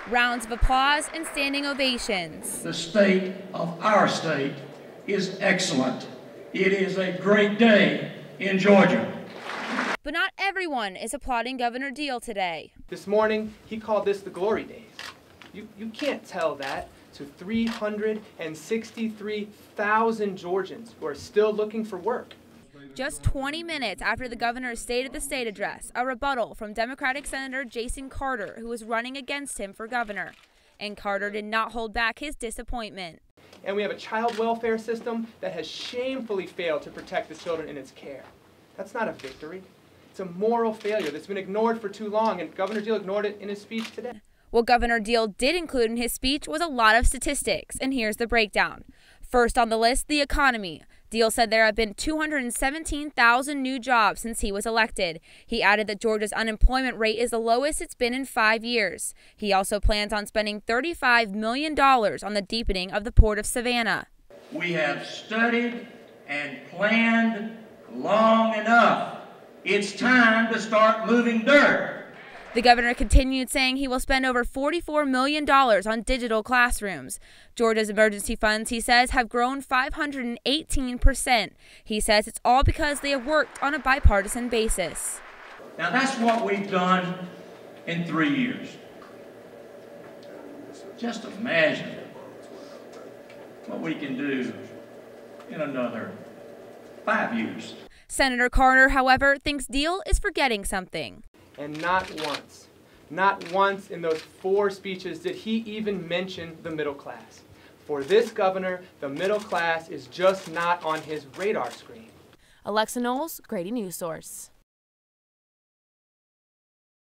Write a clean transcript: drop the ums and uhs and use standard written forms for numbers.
Rounds of applause and standing ovations. The state of our state is excellent. It is a great day in Georgia. But not everyone is applauding Governor Deal today. This morning, he called this the glory days. You can't tell that to 363,000 Georgians who are still looking for work. Just 20 minutes after the governor's State of the State address, a rebuttal from Democratic Senator Jason Carter, who was running against him for governor. And Carter did not hold back his disappointment. And we have a child welfare system that has shamefully failed to protect the children in its care. That's not a victory. It's a moral failure that's been ignored for too long, and Governor Deal ignored it in his speech today. What Governor Deal did include in his speech was a lot of statistics, and here's the breakdown. First on the list, the economy. Deal said there have been 217,000 new jobs since he was elected. He added that Georgia's unemployment rate is the lowest it's been in 5 years. He also plans on spending $35 million on the deepening of the Port of Savannah. We have studied and planned long enough. It's time to start moving dirt. The governor continued saying he will spend over $44 million on digital classrooms. Georgia's emergency funds, he says, have grown 518%. He says it's all because they have worked on a bipartisan basis. Now that's what we've done in 3 years. Just imagine what we can do in another 5 years. Senator Carter, however, thinks Deal is forgetting something. And not once in those 4 speeches did he even mention the middle class. For this governor, the middle class is just not on his radar screen. Alexa Knowles, Grady News Source.